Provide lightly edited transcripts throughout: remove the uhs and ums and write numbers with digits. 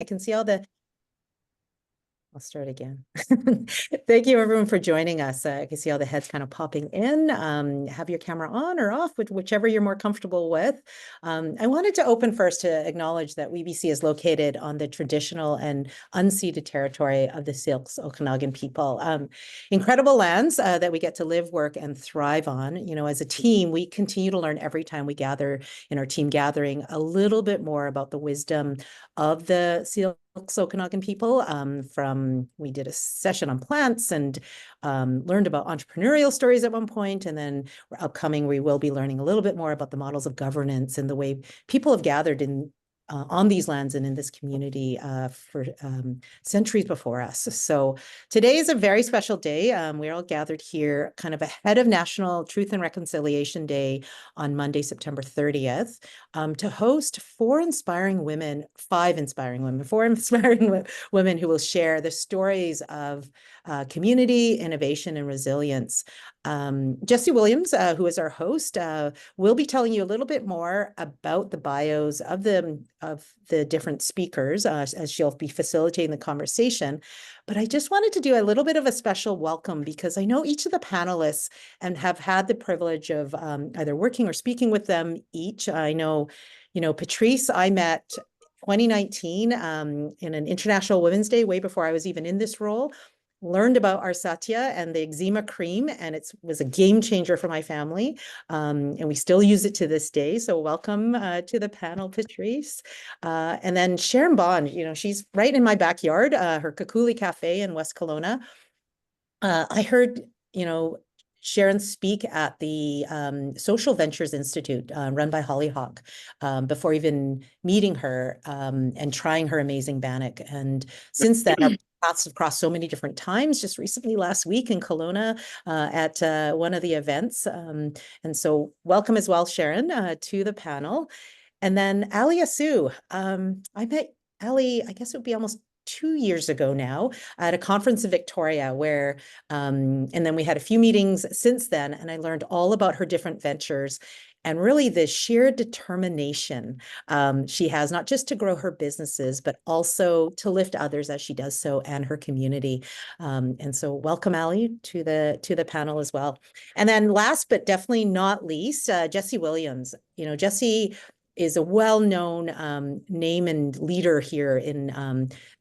I can see all the I'll start again. Thank you everyone for joining us. I can see all the heads kind of popping in. Have your camera on or off, whichever you're more comfortable with. I wanted to open first to acknowledge that WBC is located on the traditional and unceded territory of the Sḳwx people. Incredible lands that we get to live, work, and thrive on. You know, as a team, we continue to learn every time we gather in our team gathering a little bit more about the wisdom of the Sḳwx people. We did a session on plants and learned about entrepreneurial stories at one point, and then upcoming we will be learning a little bit more about the models of governance and the way people have gathered in on these lands and in this community for centuries before us. So today is a very special day. We're all gathered here kind of ahead of National Truth and Reconciliation Day on Monday, September 30th, to host four inspiring women who will share the stories of community, innovation, and resilience. Jessie Williams, who is our host, will be telling you a little bit more about the bios of the different speakers as she'll be facilitating the conversation. But I just wanted to do a little bit of a special welcome because I know each of the panelists and have had the privilege of either working or speaking with them each. I know, Patrice, I met 2019 in an International Women's Day, way before I was even in this role. Learned about our Satya and the eczema cream, and it was a game changer for my family. And we still use it to this day. So welcome to the panel, Patrice. And then Sharon Bond, she's right in my backyard, her Kakuli Cafe in West Kelowna. I heard, Sharon speak at the Social Ventures Institute run by Hollyhock before even meeting her and trying her amazing bannock. And since then, our paths have crossed so many different times, just recently last week in Kelowna at one of the events. And so welcome as well, Sharon, to the panel. And then Assu. I met Ali, I guess it would be almost 2 years ago now at a conference in Victoria where, and then we had a few meetings since then, and I learned all about her different ventures and really the sheer determination she has, not just to grow her businesses, but also to lift others as she does so and her community. And so welcome, Ali, to the panel as well. And then last, but definitely not least, Jessie Williams. Jessie is a well-known name and leader here in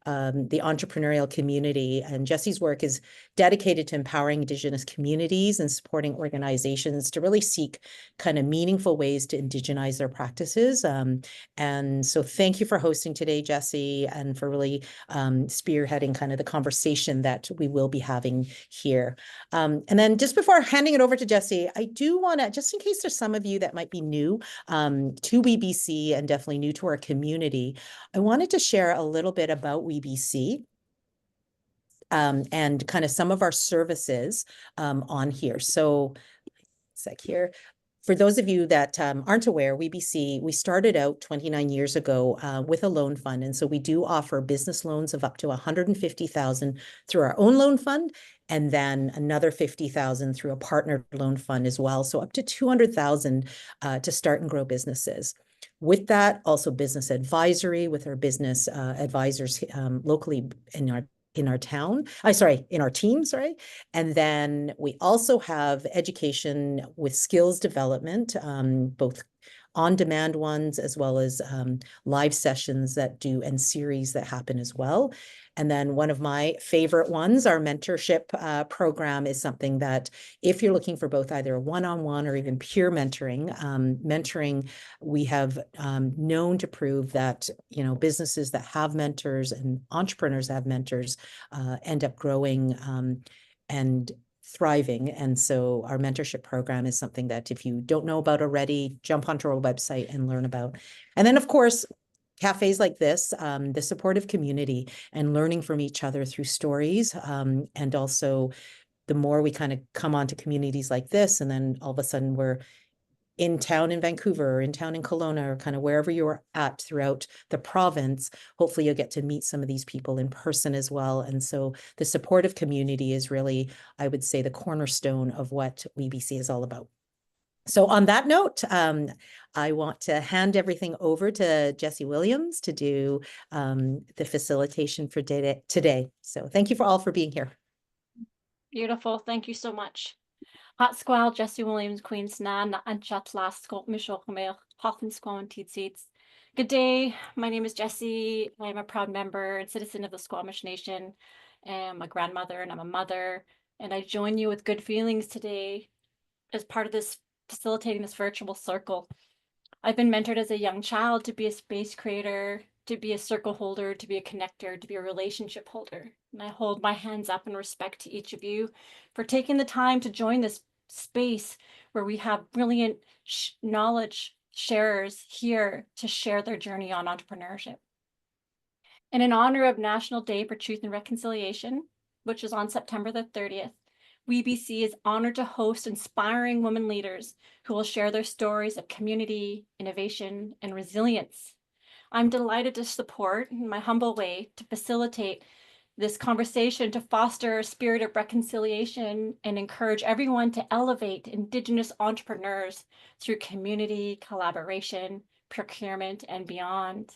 the entrepreneurial community. And Jessie's work is dedicated to empowering Indigenous communities and supporting organizations to really seek kind of meaningful ways to indigenize their practices. And so thank you for hosting today, Jessie, and for really spearheading kind of the conversation that we will be having here. And then just before handing it over to Jessie, I do want to, just in case there's some of you that might be new to WBC and definitely new to our community, I wanted to share a little bit about WBC and kind of some of our services on here. So, sec here. For those of you that aren't aware, WBC, we started out 29 years ago with a loan fund. And so we do offer business loans of up to $150,000 through our own loan fund, and then another $50,000 through a partnered loan fund as well. So up to $200,000 to start and grow businesses. With that, also business advisory with our business advisors locally in our town, in our team, And then we also have education with skills development, both on-demand ones as well as live sessions and series that happen as well. And then one of my favorite ones, our mentorship program, is something that if you're looking for both either a one-on-one or even pure mentoring, we have known to prove that, businesses that have mentors and entrepreneurs that have mentors end up growing and thriving. And so our mentorship program is something that if you don't know about already, jump onto our website and learn about. And then, of course, cafes like this, the supportive community and learning from each other through stories. And also the more we kind of come onto communities like this, and then all of a sudden we're in town in Vancouver or in town in Kelowna or kind of wherever you're at throughout the province, hopefully you'll get to meet some of these people in person as well. And so the supportive community is really, I would say, the cornerstone of what WBC is all about. So on that note, I want to hand everything over to Jessie Williams to do the facilitation for today. So thank you all for being here. Beautiful. Thank you so much. Hat Squal, Jessie Williams, Queen's Nan, and Chatlas, Squamish, Hoffin Squam, Seats. Good day. My name is Jessie. I am a proud member and citizen of the Squamish Nation. I'm a grandmother and I'm a mother. And I join you with good feelings today as part of this facilitating this virtual circle. I've been mentored as a young child to be a space creator, to be a circle holder, to be a connector, to be a relationship holder. And I hold my hands up in respect to each of you for taking the time to join this space where we have brilliant knowledge sharers here to share their journey on entrepreneurship. And in honor of National Day for Truth and Reconciliation, which is on September the 30th, WeBC is honored to host inspiring women leaders who will share their stories of community, innovation, and resilience. I'm delighted to support, in my humble way, to facilitate this conversation to foster a spirit of reconciliation and encourage everyone to elevate Indigenous entrepreneurs through community, collaboration, procurement, and beyond.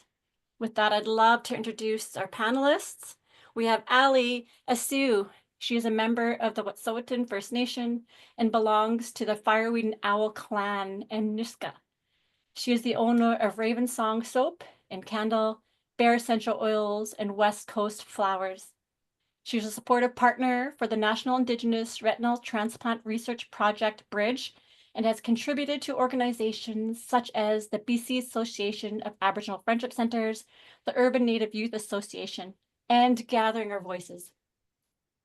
With that, I'd love to introduce our panelists. We have Assu. She is a member of the Wet'suwet'en First Nation and belongs to the Fireweed and Owl clan and Nisga'a. She is the owner of RavenSong soap and candle, Bare Essential Oils, and West Coast Flowers. She's a supportive partner for the National Indigenous Renal Transplant Research Project Bridge and has contributed to organizations such as the BC Association of Aboriginal Friendship Centers, the Urban Native Youth Association, and Gathering Our Voices.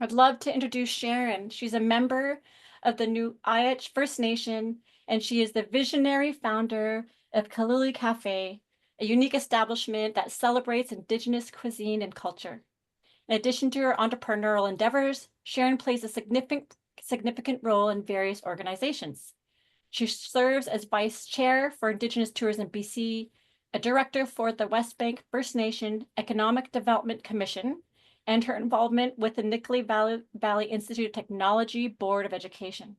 I'd love to introduce Sharon. She's a member of the New Ayach First Nation, and she is the visionary founder of Kaluli Cafe, a unique establishment that celebrates Indigenous cuisine and culture. In addition to her entrepreneurial endeavors, Sharon plays a significant role in various organizations. She serves as vice chair for Indigenous Tourism BC, a director for the West Bank First Nation Economic Development Commission, and her involvement with the Nicolet Valley Institute of Technology Board of Education.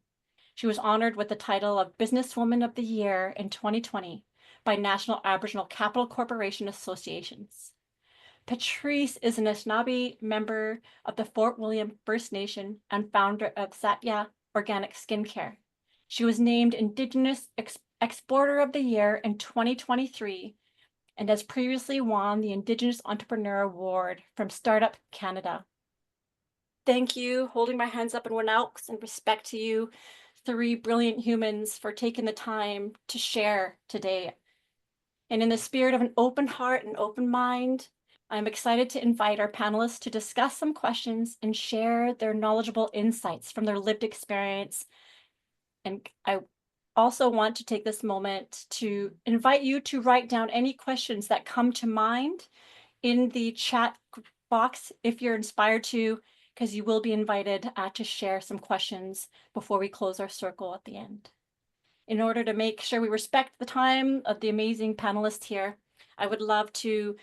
She was honored with the title of Businesswoman of the Year in 2020 by National Aboriginal Capital Corporation Associations. Patrice is an Anishinaabe member of the Fort William First Nation and founder of Satya Organic Skincare. She was named Indigenous Exporter of the Year in 2023 and has previously won the Indigenous Entrepreneur Award from Startup Canada. Thank you, holding my hands up in Winalks, and respect to you, three brilliant humans, for taking the time to share today. And in the spirit of an open heart and open mind, I'm excited to invite our panelists to discuss some questions and share their knowledgeable insights from their lived experience. And I also want to take this moment to invite you to write down any questions that come to mind in the chat box if you're inspired to, because you will be invited to share some questions before we close our circle at the end. In order to make sure we respect the time of the amazing panelists here, I would love to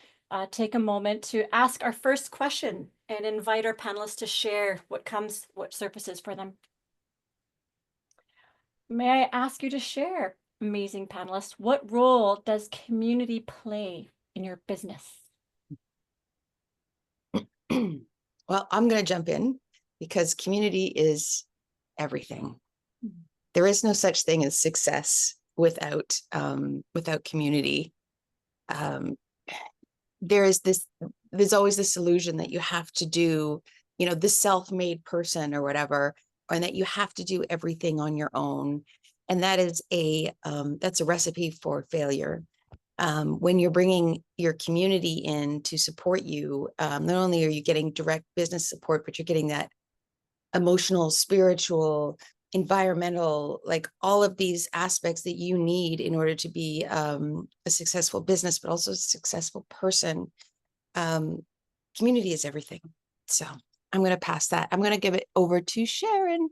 take a moment to ask our first question and invite our panelists to share what surfaces for them. May I ask you to share, amazing panelists, what role does community play in your business? Well, I'm going to jump in because community is everything. There is no such thing as success without community. There's always this illusion that you have to do, the self-made person or whatever, and that you have to do everything on your own. And that is that's a recipe for failure. When you're bringing your community in to support you, not only are you getting direct business support, but you're getting that emotional, spiritual, environmental, like all of these aspects that you need in order to be a successful business, but also a successful person. Community is everything. So I'm going to pass that. I'm going to give it over to Sharon.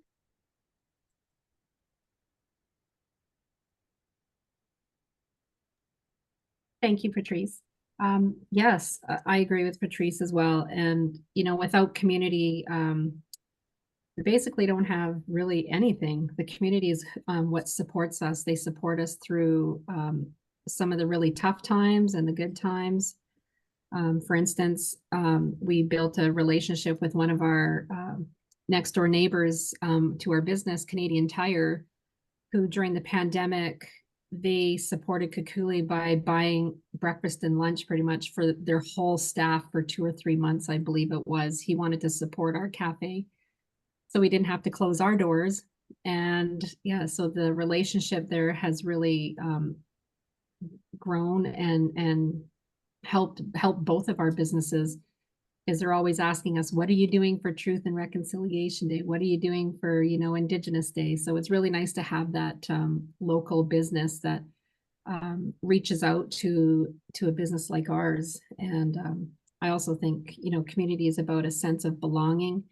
Thank you, Patrice. Yes, I agree with Patrice as well. And, without community, we basically don't have really anything. The community is what supports us. They support us through some of the really tough times and the good times. For instance, we built a relationship with one of our next door neighbors to our business, Canadian Tire, who during the pandemic, they supported Kukuli by buying breakfast and lunch pretty much for their whole staff for 2 or 3 months, I believe it was. He wanted to support our cafe, so we didn't have to close our doors. And yeah, so the relationship there has really grown and helped both of our businesses, is they're always asking us, what are you doing for Truth and Reconciliation Day? What are you doing for, Indigenous Day? So it's really nice to have that local business that reaches out to a business like ours. And I also think, community is about a sense of belonging.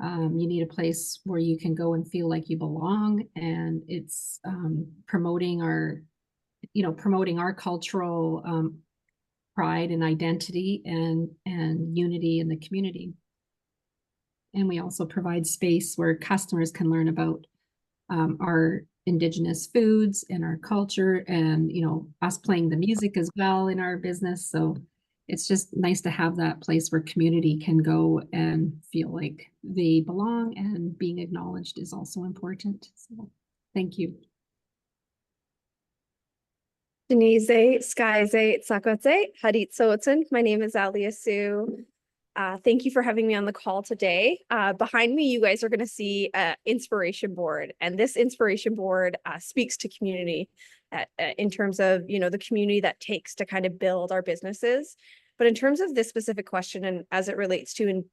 You need a place where you can go and feel like you belong. And it's promoting our cultural pride and identity and unity in the community. And we also provide space where customers can learn about our Indigenous foods and our culture, and us playing the music as well in our business. So it's just nice to have that place where community can go and feel like they belong, and being acknowledged is also important. So thank you. Denise, Skszwx, Skszwx, Hadit. My name is Alissa. Thank you for having me on the call today. Behind me, you guys are going to see an inspiration board, and this inspiration board speaks to community in terms of, the community that takes to kind of build our businesses. But in terms of this specific question, and as it relates to,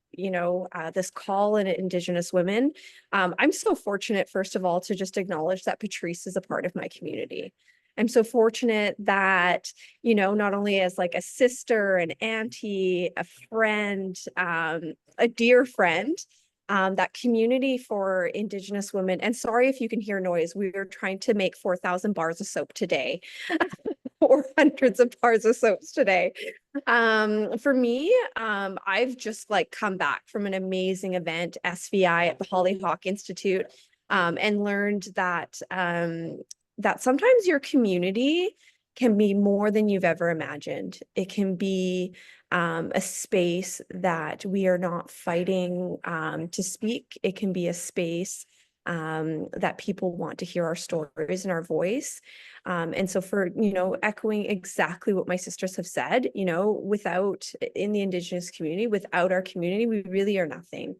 this call in Indigenous women, I'm so fortunate, first of all, to just acknowledge that Patrice is a part of my community. I'm so fortunate that, not only as like a sister, an auntie, a friend, a dear friend, that community for Indigenous women. And sorry if you can hear noise, we are trying to make 4,000 bars of soap today, or hundreds of bars of soaps today. For me, I've just come back from an amazing event, SVI at the Hollyhock Institute, and learned that that sometimes your community can be more than you've ever imagined. It can be a space that we are not fighting to speak. It can be a space that people want to hear our stories and our voice. And so for, echoing exactly what my sisters have said, without, in the Indigenous community, without our community, we really are nothing.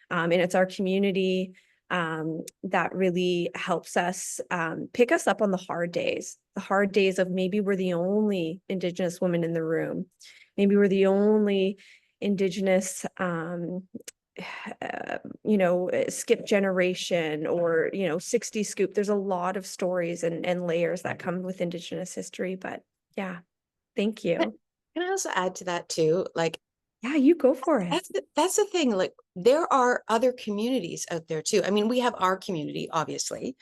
And it's our community that really helps us pick us up on the hard days of maybe we're the only Indigenous woman in the room. Maybe we're the only Indigenous, skip generation, or, 60 scoop. There's a lot of stories and layers that come with Indigenous history, but yeah, thank you. Can I also add to that too? Yeah, you go for it. That's the thing. There are other communities out there too. I mean, we have our community, obviously,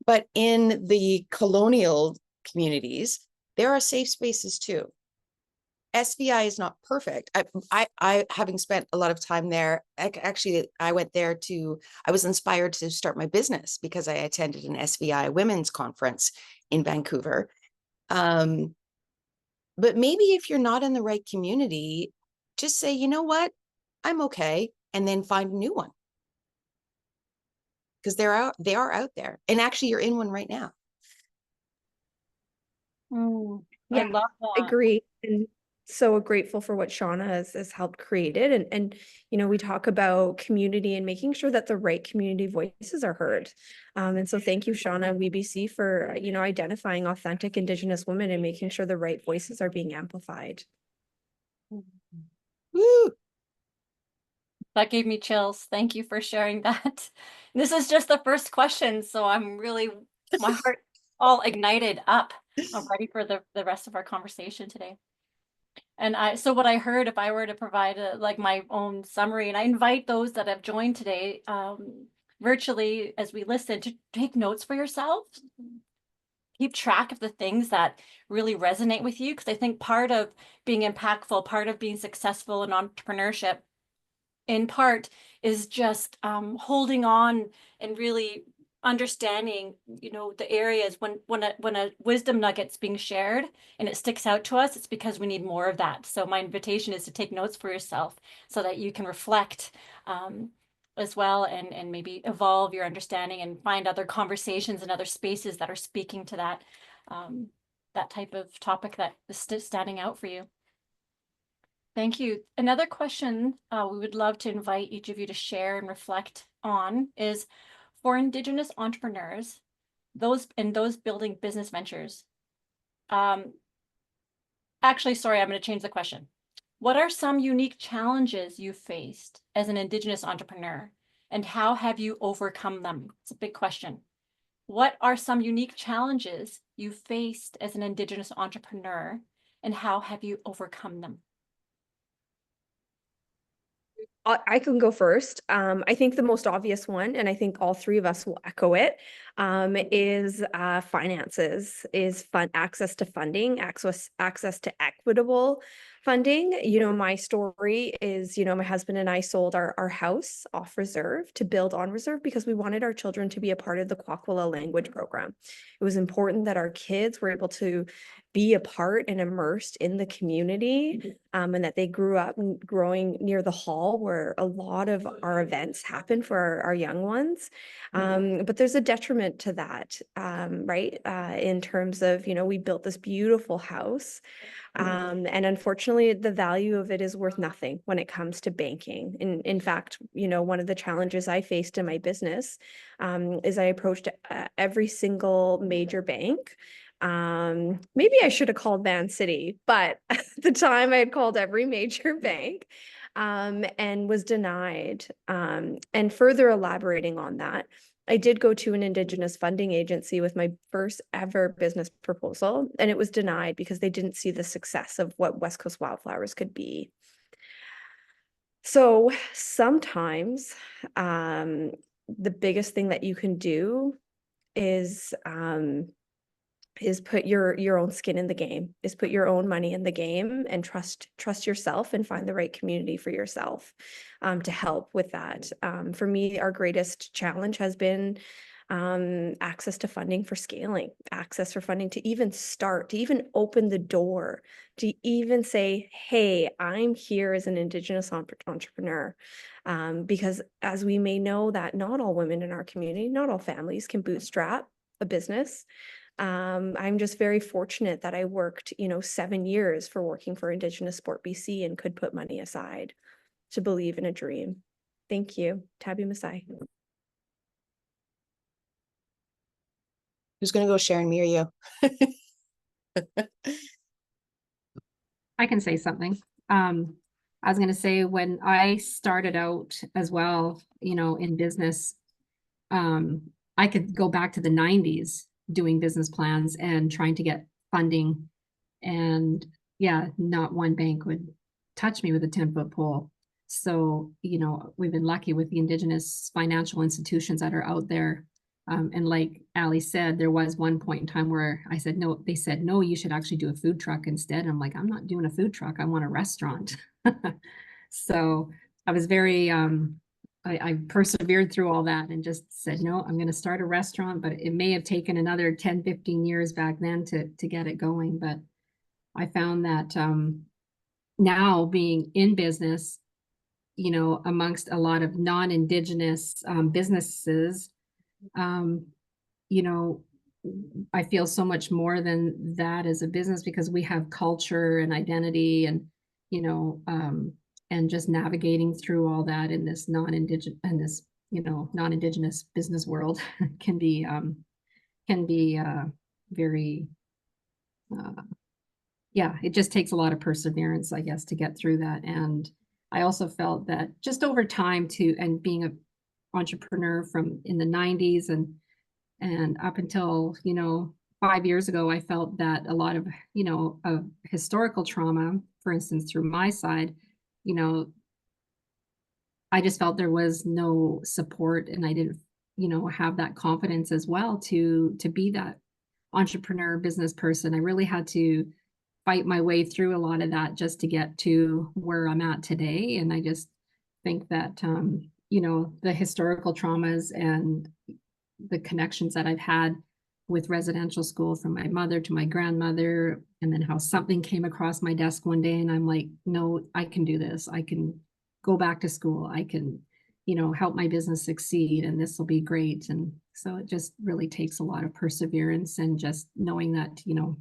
but in the colonial communities, there are safe spaces too. SVI is not perfect. I having spent a lot of time there, actually, I went there I was inspired to start my business because I attended an SVI women's conference in Vancouver. But maybe if you're not in the right community, just say, you know what, I'm okay, and then find a new one. Because they are out there. And actually you're in one right now. I love that. Agree. And so grateful for what Shauna has helped create it. And we talk about community and making sure that the right community voices are heard. And so thank you, Shauna and WBC, for, identifying authentic Indigenous women and making sure the right voices are being amplified. Woo! That gave me chills. Thank you for sharing that. This is just the first question, so I'm really, my heart all ignited up. I'm ready for the rest of our conversation today. And so what I heard, if I were to provide my own summary, and I invite those that have joined today virtually as we listen to take notes for yourself. Keep track of the things that really resonate with you, because I think part of being impactful, part of being successful in entrepreneurship in part is just holding on and really understanding, you know, the areas when a wisdom nugget's being shared and it sticks out to us, it's because we need more of that. So my invitation is to take notes for yourself so that you can reflect as well, and maybe evolve your understanding and find other conversations and other spaces that are speaking to that that type of topic that is standing out for you. Thank you. Another question we would love to invite each of you to share and reflect on is, for Indigenous entrepreneurs, those building business ventures. Actually, sorry, I'm going to change the question. What are some unique challenges you faced as an Indigenous entrepreneur, and how have you overcome them? It's a big question. What are some unique challenges you faced as an Indigenous entrepreneur, and how have you overcome them? I can go first. I think the most obvious one, and I think all three of us will echo it, is finances, is access to funding, access to equitable funding. You know, my story is, you know, my husband and I sold our house off reserve to build on reserve because we wanted our children to be a part of the Kwakwala language program. It was important that our kids were able to be a part and immersed in the community, and that they grew up growing near the hall where a lot of our events happen for our young ones. But there's a detriment to that, right? In terms of, you know, we built this beautiful house, and unfortunately the value of it is worth nothing when it comes to banking. In fact, you know, one of the challenges I faced in my business is I approached every single major bank. Maybe I should have called Van City, but at the time I had called every major bank, and was denied. And further elaborating on that, I did go to an Indigenous funding agency with my first ever business proposal, and it was denied because they didn't see the success of what West Coast Wildflowers could be. So sometimes the biggest thing that you can do is put your own skin in the game, is put your own money in the game, and trust yourself and find the right community for yourself to help with that. For me, our greatest challenge has been access to funding for scaling, access for funding to even start, to even open the door, to even say, hey, I'm here as an Indigenous entrepreneur. Because as we may know, that not all women in our community, not all families can bootstrap a business. I'm just very fortunate that I worked, you know, 7 years for working for Indigenous Sport BC and could put money aside to believe in a dream. Thank you. Tabi Masai. Who's going to go, Sharon, me or you? I can say something. I was going to say, when I started out as well, you know, in business, I could go back to the 90s doing business plans and trying to get funding. And yeah, not one bank would touch me with a 10-foot pole. So, you know, we've been lucky with the Indigenous financial institutions that are out there. And like Ali said, there was one point in time where I said, no, they said, no, you should actually do a food truck instead. I'm like, I'm not doing a food truck. I want a restaurant. So I was very, I persevered through all that and just said, no, I'm going to start a restaurant, but it may have taken another 10, 15 years back then to get it going. But I found that now being in business, you know, amongst a lot of non-Indigenous businesses, you know, I feel so much more than that as a business, because we have culture and identity, and, you know, and just navigating through all that in this non-Indigenous and this, you know, non-Indigenous business world can be very, yeah, it just takes a lot of perseverance, I guess, to get through that. And I also felt that just over time and being an entrepreneur from in the 90s and up until, you know, 5 years ago, I felt that a lot of, you know, of historical trauma, for instance, through my side, you know, I just felt there was no support, and I didn't, you know, have that confidence as well to be that entrepreneur business person. I really had to fight my way through a lot of that just to get to where I'm at today. And I just think that, you know, the historical traumas and the connections that I've had with residential school from my mother to my grandmother, and then how something came across my desk one day and I'm like, no, I can do this. I can go back to school. I can, you know, help my business succeed, and this will be great. And so it just really takes a lot of perseverance and just knowing that, you know,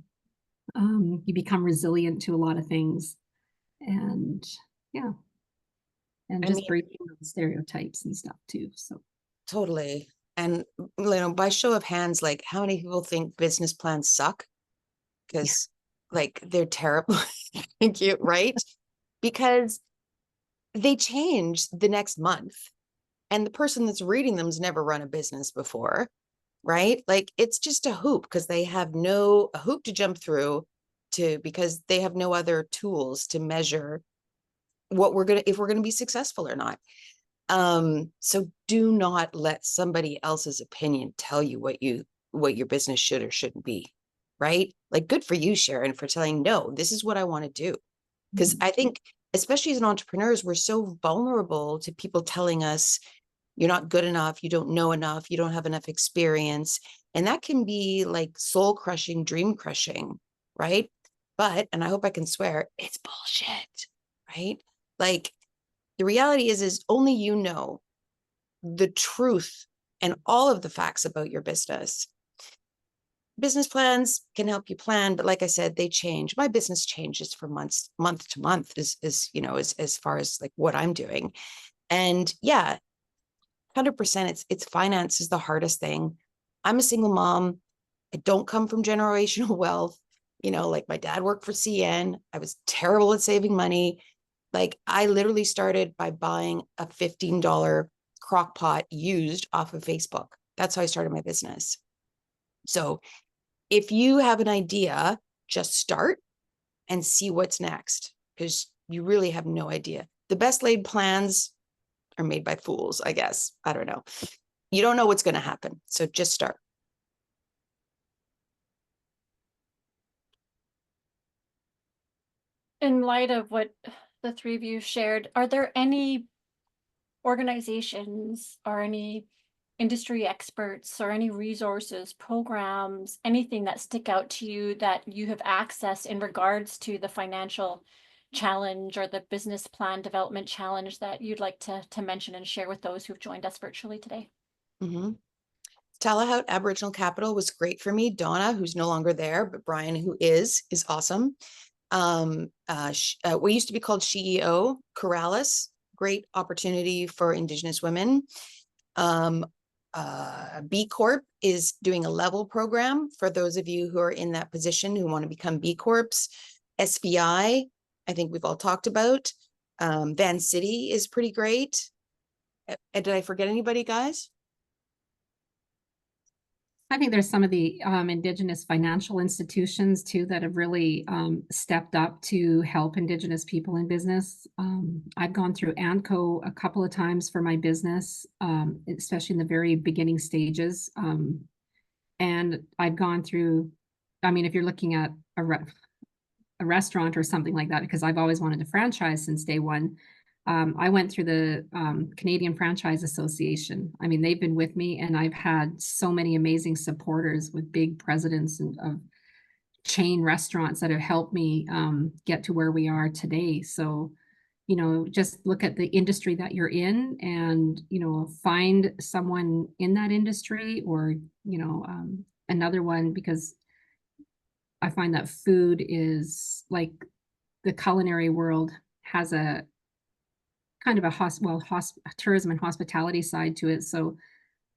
you become resilient to a lot of things. And yeah, and I just mean, breaking those stereotypes and stuff too. So totally. And, you know, by show of hands, like how many people think business plans suck? Because like they're terrible. Thank you. Right? Because they change the next month. And the person that's reading them's never run a business before. Right? Like it's just a hoop because they have a hoop to jump through because they have no other tools to measure if we're gonna be successful or not. So do not let somebody else's opinion tell you what your business should or shouldn't be, right? Like good for you, Sharon, for telling, no, this is what I want to do. Because I think, especially as an entrepreneurs, we're so vulnerable to people telling us you're not good enough, you don't know enough, you don't have enough experience. And that can be like soul crushing, dream crushing, right? But, and I hope I can swear, it's bullshit, right? Like the reality is only you know the truth and all of the facts about your business. Business plans can help you plan, but like I said, they change. My business changes from month to month, you know, as far as like what I'm doing. And yeah, 100%, it's finance is the hardest thing. I'm a single mom. I don't come from generational wealth. You know, like my dad worked for CN. I was terrible at saving money. Like I literally started by buying a $15 crock pot used off of Facebook. That's how I started my business. So if you have an idea, just start and see what's next, because you really have no idea. The best laid plans are made by fools, I guess. I don't know. You don't know what's going to happen. So just start. In light of what the three of you shared, are there any organizations or any industry experts or any resources, programs, anything that stick out to you that you have accessed in regards to the financial challenge or the business plan development challenge that you'd like to mention and share with those who've joined us virtually today? Mm-hmm. Talahout Aboriginal Capital was great for me. Donna, who's no longer there, but Brian, who is awesome. We used to be called CEO Corrales, great opportunity for Indigenous women. B Corp is doing a level program for those of you who are in that position who want to become B Corps. SBI, I think we've all talked about. Van City is pretty great. Did I forget anybody, guys? I think there's some of the Indigenous financial institutions too that have really stepped up to help Indigenous people in business. I've gone through ANCO a couple of times for my business, especially in the very beginning stages. And I've gone through, I mean, if you're looking at a restaurant or something like that, because I've always wanted to franchise since day one. I went through the Canadian Franchise Association. I mean, they've been with me, and I've had so many amazing supporters with big presidents of chain restaurants that have helped me get to where we are today. So, you know, just look at the industry that you're in and, you know, find someone in that industry or, you know, another one, because I find that food is like the culinary world has a kind of a tourism and hospitality side to it. So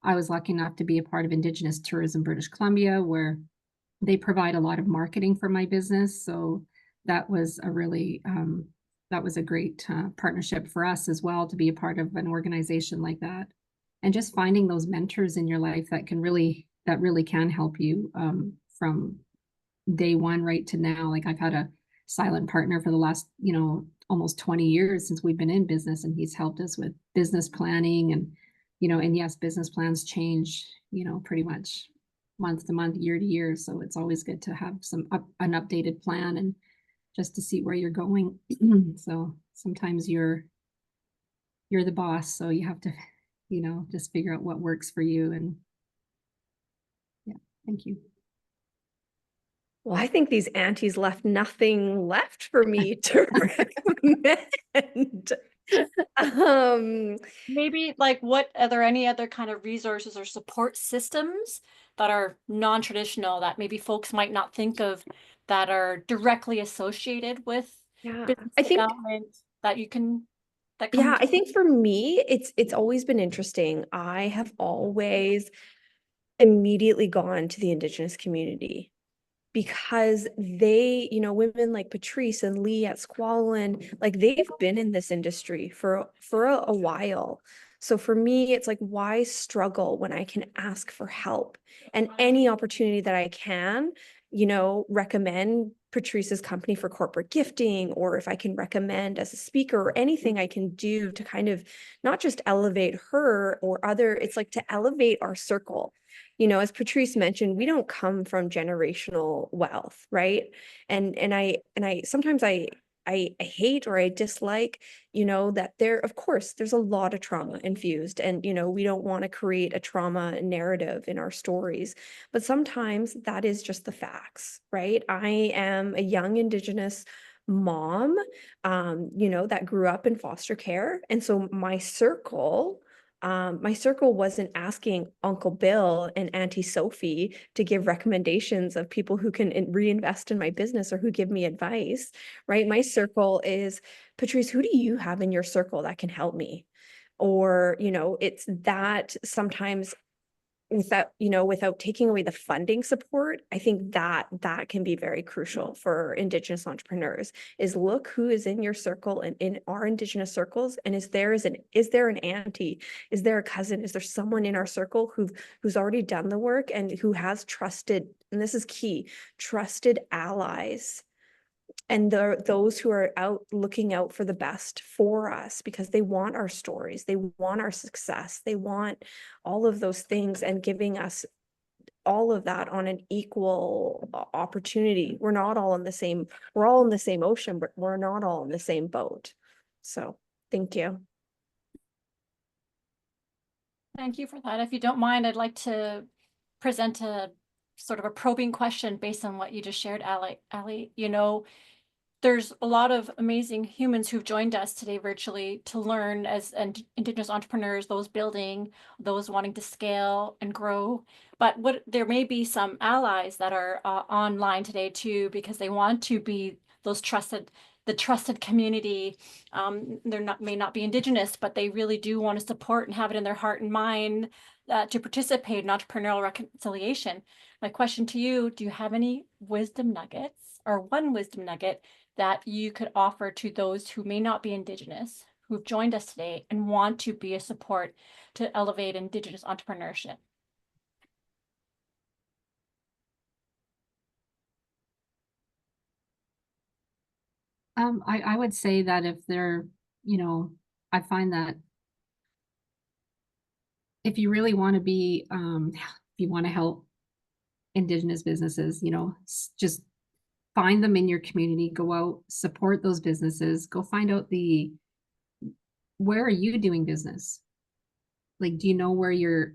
I was lucky enough to be a part of Indigenous Tourism British Columbia, where they provide a lot of marketing for my business. So that was a really that was a great partnership for us as well, to be a part of an organization like that. And just finding those mentors in your life that really can help you from day one right to now. Like I've had a silent partner for the last, you know, almost 20 years since we've been in business, and he's helped us with business planning and, you know, and yes, business plans change, you know, pretty much month to month, year to year. So it's always good to have an updated plan and just to see where you're going. So sometimes you're you're the boss, so you have to, just figure out what works for you. And yeah, thank you. Well, I think these aunties left nothing left for me to recommend. Maybe like are there any other kind of resources or support systems that are non-traditional that maybe folks might not think of that are directly associated with Yeah, business I think, development that you can that yeah, come I think for me, it's always been interesting. I have always immediately gone to the Indigenous community because they, women like Patrice and Lee at Squalin, like they've been in this industry for a while. So for me, it's like, why struggle when I can ask for help? And any opportunity that I can, recommend Patrice's company for corporate gifting, or if I can recommend as a speaker or anything I can do to kind of not just elevate her or it's like to elevate our circle. As Patrice mentioned, we don't come from generational wealth, right? And I sometimes I hate or I dislike, that of course, there's a lot of trauma infused, and we don't want to create a trauma narrative in our stories, but sometimes that is just the facts, right? I am a young Indigenous mom, that grew up in foster care, and so my circle wasn't asking Uncle Bill and Auntie Sophie to give recommendations of people who can reinvest in my business or who give me advice, right? My circle is, Patrice, who do you have in your circle that can help me? Or, it's that sometimes without taking away the funding support, I think that can be very crucial for Indigenous entrepreneurs, is look who is in your circle and in our Indigenous circles. And is there an auntie? Is there a cousin? Is there someone in our circle who's already done the work and who has trusted, and this is key, trusted allies, and those who are looking out for the best for us, because they want our stories, they want our success, they want all of those things, and giving us all of that on an equal opportunity. We're all in the same ocean, but we're not all in the same boat. So thank you. Thank you for that. If you don't mind, I'd like to present a sort of a probing question based on what you just shared, Ali. There's a lot of amazing humans who've joined us today virtually to learn as Indigenous entrepreneurs, those building, those wanting to scale and grow. But there may be some allies that are online today too, because they want to be the trusted community. May not be Indigenous, but they really do want to support and have it in their heart and mind to participate in entrepreneurial reconciliation. My question to you, do you have any wisdom nuggets or one wisdom nugget that you could offer to those who may not be Indigenous, who've joined us today and want to be a support to elevate Indigenous entrepreneurship? I would say that if they're, I find that if you really want to be, if you want to help Indigenous businesses, just find them in your community, go out, support those businesses, go find out where are you doing business? Like, do you know where your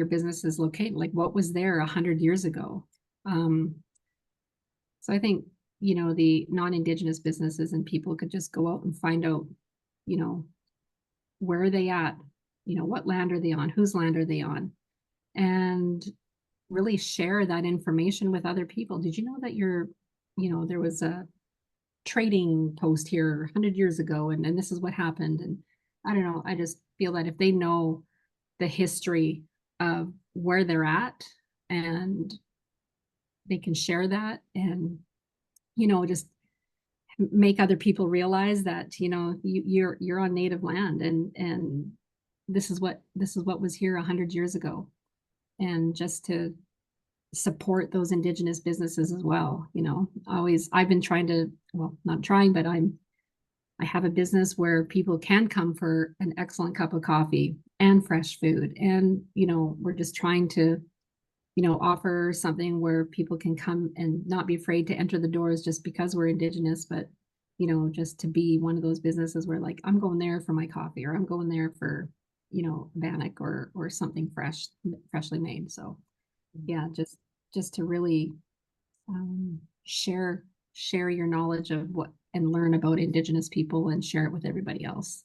business is located? Like, what was there 100 years ago? So I think, the non-Indigenous businesses and people could just go out and find out, where are they at? What land are they on? Whose land are they on? And really share that information with other people. Did you know that there was a trading post here 100 years ago, and this is what happened? And I don't know, I just feel that if they know the history of where they're at, and they can share that, and just make other people realize that you're on native land, and this is what was here 100 years ago, and just to support those Indigenous businesses as well. I've been trying to, well, not trying, but I have a business where people can come for an excellent cup of coffee and fresh food. And, we're just trying to, offer something where people can come and not be afraid to enter the doors just because we're Indigenous, but, you know, just to be one of those businesses where like, I'm going there for my coffee, or I'm going there for, you know, bannock or something freshly made. So yeah, just to really share your knowledge of what and learn about Indigenous people and share it with everybody else.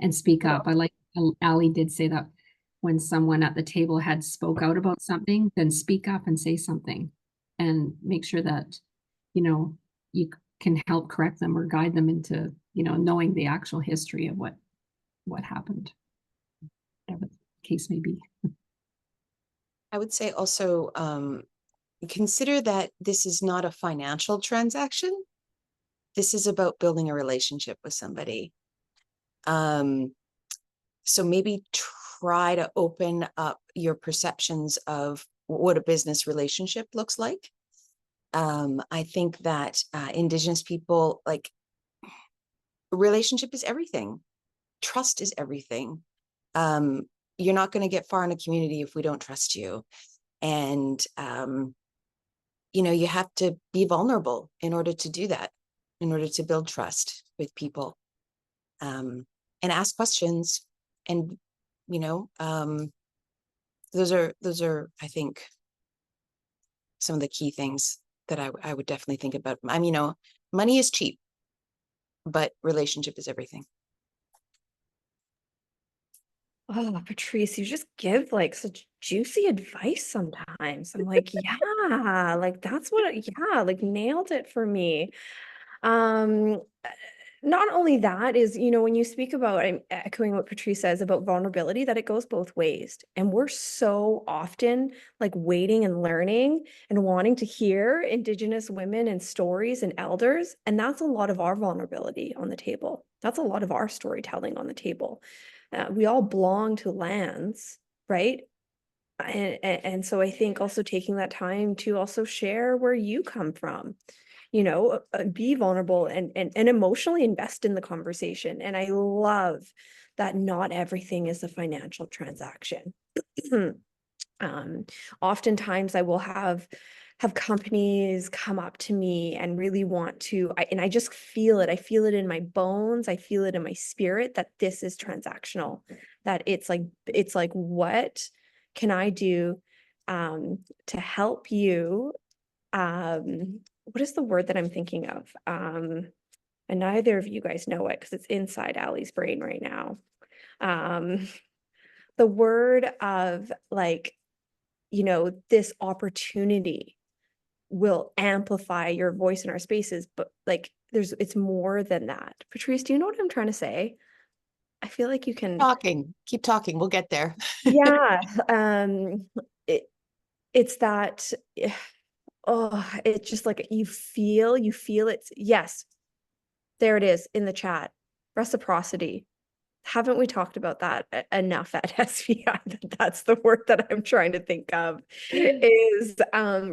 And speak up. I like Ali did say that when someone at the table had spoke out about something, then speak up and say something and make sure that, you know, you can help correct them or guide them into, you know, knowing the actual history of what happened, whatever the case may be. I would say also consider that this is not a financial transaction. This is about building a relationship with somebody. So maybe try to open up your perceptions of what a business relationship looks like. I think that Indigenous people, like, relationship is everything. Trust is everything. You're not going to get far in a community if we don't trust you. And, you know, you have to be vulnerable in order to do that, in order to build trust with people, and ask questions. And, you know, those are, I think, some of the key things that I would definitely think about. I mean, you know, money is cheap, but relationship is everything. Oh, Patrice, you just give like such juicy advice sometimes. I'm like, yeah, like that's what, yeah, like nailed it for me. Um, Not only that is, you know, when you speak about, I'm echoing what Patrice says about vulnerability, that it goes both ways. And we're so often like waiting and learning and wanting to hear Indigenous women and stories and elders. And that's a lot of our vulnerability on the table. That's a lot of our storytelling on the table. We all belong to lands, right? And so I think also taking that time to also share where you come from, you know, be vulnerable and emotionally invest in the conversation. And I love that not everything is a financial transaction. Oftentimes I will have companies come up to me and really want to, and I just feel it. I feel it in my bones. I feel it in my spirit that this is transactional, that it's like, what can I do to help you? What is the word that I'm thinking of? And neither of you guys know it because it's inside Allie's brain right now. The word of like, you know, this opportunity will amplify your voice in our spaces, but like it's more than that. Patrice, do you know what I'm trying to say? I feel like you can Keep talking, we'll get there. yeah. It's that oh, it's just like you feel it. Yes, there it is in the chat. Reciprocity. Haven't we talked about that enough at SVI? That's the word that I'm trying to think of is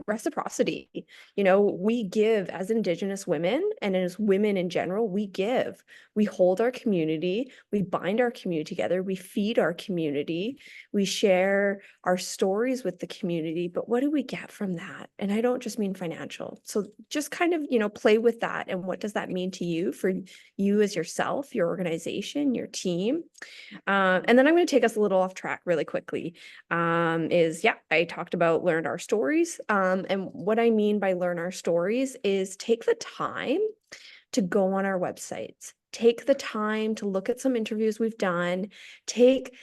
reciprocity. You know, we give as Indigenous women and as women in general, we give. We hold our community, we bind our community together, we feed our community, we share our stories with the community, but what do we get from that? And I don't just mean financial. So just kind of, you know, play with that. And what does that mean to you, for you as yourself, your organization, your team? And then I'm going to take us a little off track really quickly. I talked about learn our stories. And what I mean by learn our stories is take the time to go on our websites, take the time to look at some interviews we've done, take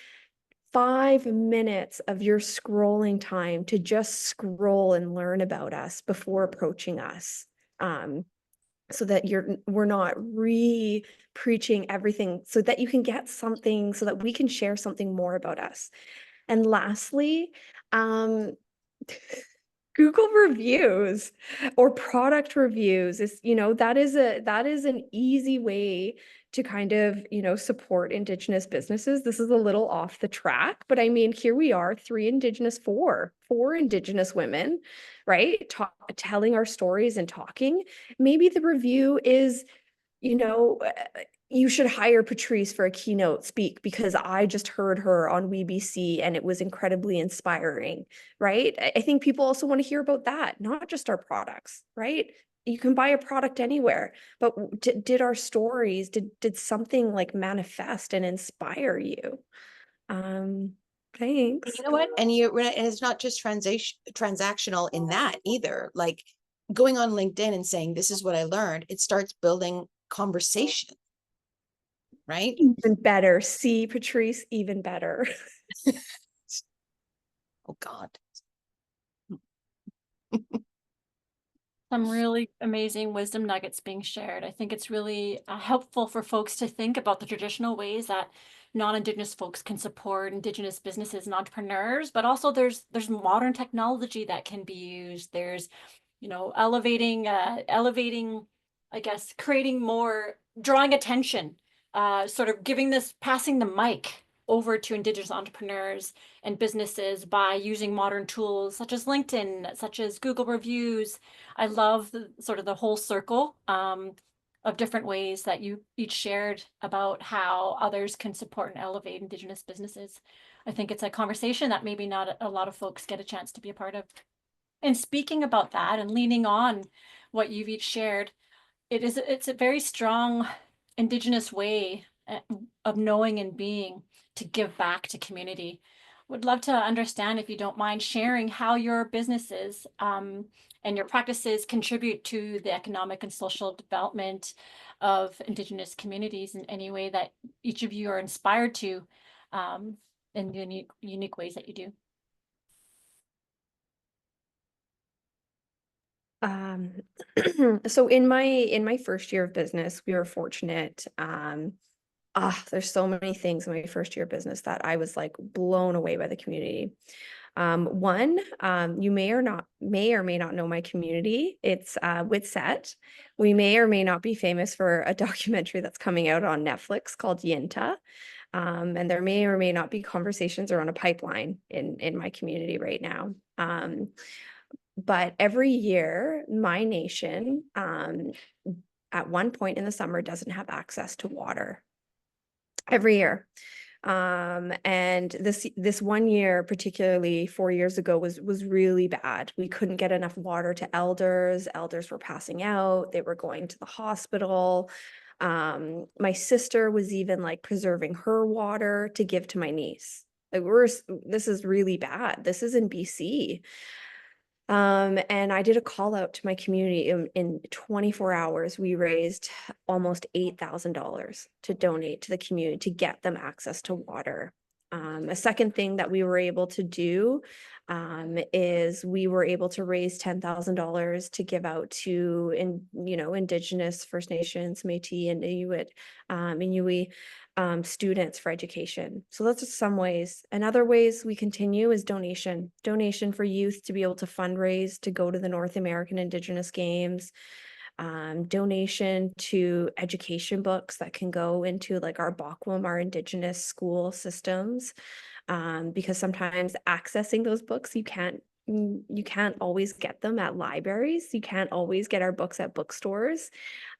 5 minutes of your scrolling time to just scroll and learn about us before approaching us. So that we're not pre-preaching everything, so that you can get something, so that we can share something more about us. And lastly, Google reviews or product reviews is, you know, that is an easy way to kind of, you know, support Indigenous businesses. This is a little off the track, but I mean, here we are, four Indigenous women, right? Telling our stories and talking. Maybe the review is, you know, you should hire Patrice for a keynote speak because I just heard her on WBC and it was incredibly inspiring, right? I think people also want to hear about that, not just our products, right? you can buy a product anywhere, but did our stories, did something like manifest and inspire you? Thanks. You know what? And it's not just transactional in that either. Like going on LinkedIn and saying, this is what I learned, it starts building conversation, right? Even better. See, Patrice, even better. Oh God. Some really amazing wisdom nuggets being shared. I think it's really helpful for folks to think about the traditional ways that non-Indigenous folks can support Indigenous businesses and entrepreneurs, but also there's modern technology that can be used. There's, you know, elevating, I guess, creating more, drawing attention, sort of passing the mic over to Indigenous entrepreneurs and businesses by using modern tools such as LinkedIn, such as Google reviews. I love sort of the whole circle of different ways that you each shared about how others can support and elevate Indigenous businesses. I think it's a conversation that maybe not a lot of folks get a chance to be a part of. And speaking about that and leaning on what you've each shared, it's a very strong Indigenous way of knowing and being to give back to community. Would love to understand, if you don't mind sharing, how your businesses and your practices contribute to the economic and social development of Indigenous communities in any way that each of you are inspired to in unique ways that you do. So in my first year of business, we were fortunate. There's so many things in my first year of business that I was like blown away by the community. One, you may or may not know my community. It's Witset. We may or may not be famous for a documentary that's coming out on Netflix called Yinta. And there may or may not be conversations around a pipeline in my community right now. But every year, my nation, at one point in the summer, doesn't have access to water. Every year. And this one year, particularly 4 years ago, was really bad. We couldn't get enough water to elders. Elders were passing out. They were going to the hospital. My sister was even like preserving her water to give to my niece. Like this is really bad. This is in BC. And I did a call out to my community in 24 hours. We raised almost $8,000 to donate to the community to get them access to water. A second thing that we were able to do is we were able to raise $10,000 to give out to Indigenous, First Nations, Métis, and Inuit students for education. So that's just some ways. And other ways we continue is donation for youth to be able to fundraise to go to the North American Indigenous Games. Donation to education books that can go into like our Bakwum, our Indigenous school systems, because sometimes accessing those books, you can't always get them at libraries. You can't always get our books at bookstores.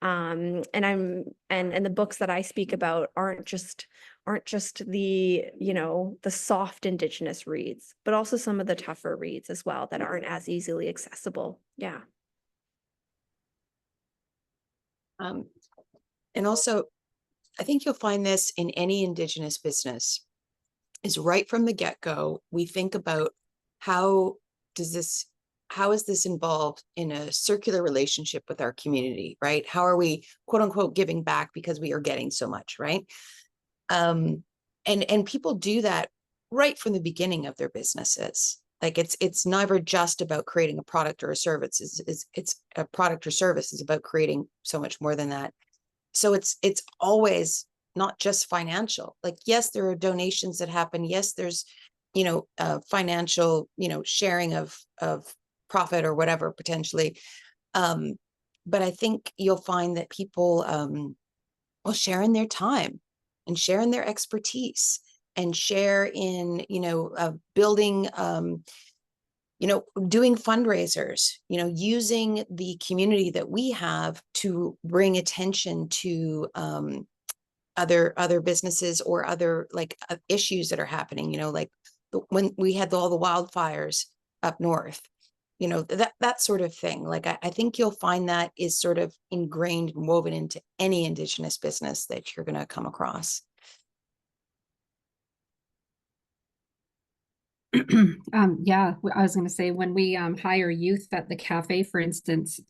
And the books that I speak about aren't just the, the soft Indigenous reads, but also some of the tougher reads as well that aren't as easily accessible. Yeah. And also, I think you'll find this in any Indigenous business is right from the get-go. We think about how is this involved in a circular relationship with our community, right? How are we, quote unquote, giving back because we are getting so much, right? And people do that right from the beginning of their businesses. Like it's never just about creating a product or a service. It's a product or service is about creating so much more than that. So it's always not just financial. Like, yes, there are donations that happen. Yes, there's, financial, sharing of profit or whatever potentially. But I think you'll find that people will share in their time and share in their expertise and share in, building, doing fundraisers, using the community that we have to bring attention to other businesses or other issues that are happening, like when we had all the wildfires up north, you know, that sort of thing. Like, I think you'll find that is sort of ingrained and woven into any Indigenous business that you're going to come across. Yeah, I was going to say, when we hire youth at the cafe, for instance,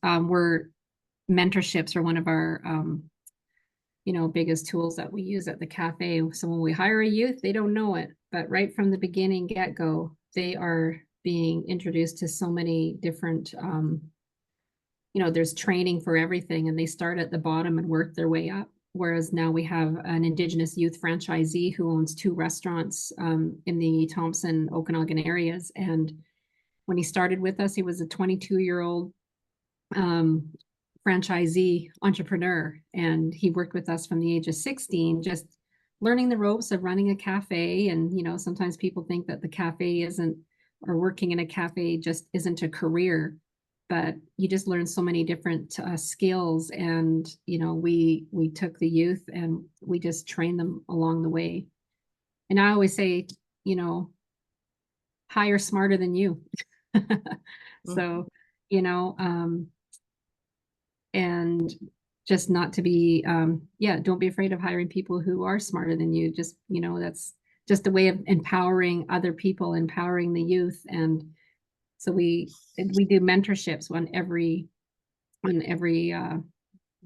mentorships are one of our biggest tools that we use at the cafe. So when we hire a youth, they don't know it, but right from the beginning get-go, they are being introduced to so many different there's training for everything, and they start at the bottom and work their way up. Whereas now we have an Indigenous youth franchisee who owns 2 restaurants in the Thompson, Okanagan areas. And when he started with us, he was a 22-year-old franchisee entrepreneur. And he worked with us from the age of 16, just learning the ropes of running a cafe. And, sometimes people think that the cafe isn't, or working in a cafe just isn't a career. But you just learn so many different skills, and we took the youth and we just trained them along the way. And I always say, hire smarter than you. So, and just not to be, don't be afraid of hiring people who are smarter than you. Just, that's just a way of empowering other people, empowering the youth. And so we do mentorships on every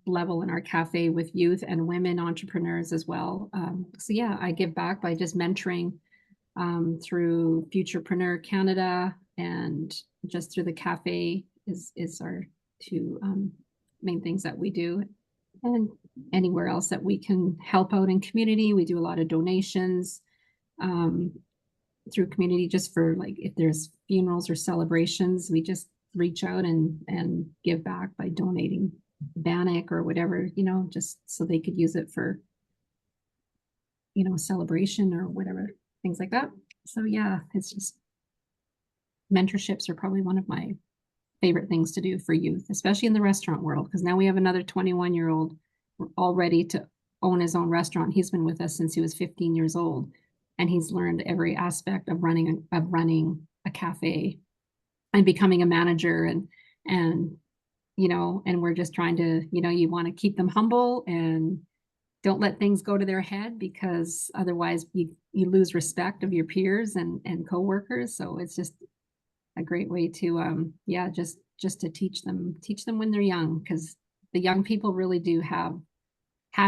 level in our cafe with youth and women entrepreneurs as well. So yeah, I give back by just mentoring through Futurepreneur Canada, and just through the cafe is our 2 main things that we do. And anywhere else that we can help out in community, we do a lot of donations through community, just for, like, if there's funerals or celebrations, we just reach out and give back by donating bannock or whatever, just so they could use it for, a celebration or whatever, things like that. So yeah, it's just, mentorships are probably one of my favorite things to do for youth, especially in the restaurant world, because now we have another 21-year-old all ready to own his own restaurant. He's been with us since he was 15 years old, and he's learned every aspect of running a cafe and becoming a manager. And we're just trying to, you want to keep them humble and don't let things go to their head, because otherwise you lose respect of your peers and coworkers. So it's just a great way to just to teach them when they're young, because the young people really do have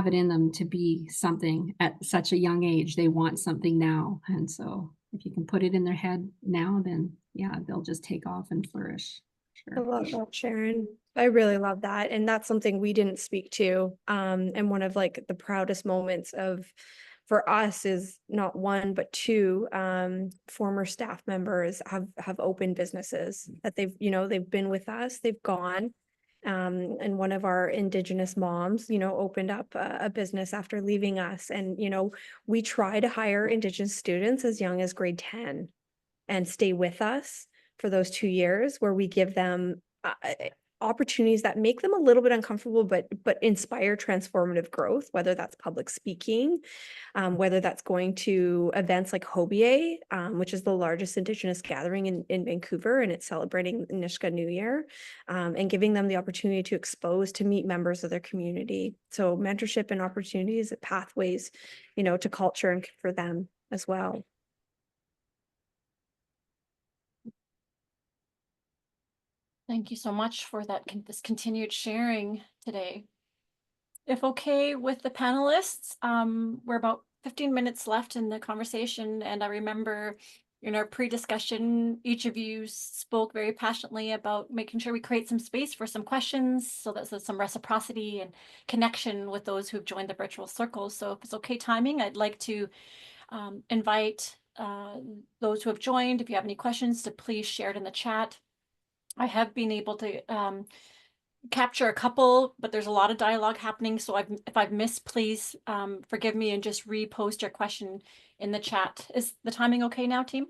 it in them to be something at such a young age. They want something now. And so if you can put it in their head now, then yeah, they'll just take off and flourish. I Sure. love that, Sharon. I really love that. And that's something we didn't speak to. And one of, like, the proudest moments for us is not 1, but 2 former staff members have opened businesses that they've been with us, they've gone. And one of our Indigenous moms, opened up a business after leaving us. And, we try to hire Indigenous students as young as grade 10 and stay with us for those 2 years, where we give them opportunities that make them a little bit uncomfortable, but inspire transformative growth, whether that's public speaking, whether that's going to events like Hobier, which is the largest Indigenous gathering in Vancouver, and it's celebrating Nisga'a New Year, and giving them the opportunity to meet members of their community. So mentorship and opportunities, pathways, to culture and for them as well. Thank you so much for this continued sharing today. If okay with the panelists, we're about 15 minutes left in the conversation, and I remember in our pre-discussion, each of you spoke very passionately about making sure we create some space for some questions, so that there's some reciprocity and connection with those who've joined the virtual circle. So if it's okay timing, I'd like to invite those who have joined, if you have any questions, to please share it in the chat. I have been able to capture a couple, but there's a lot of dialogue happening. So if I've missed, please forgive me and just repost your question in the chat. Is the timing okay now, team?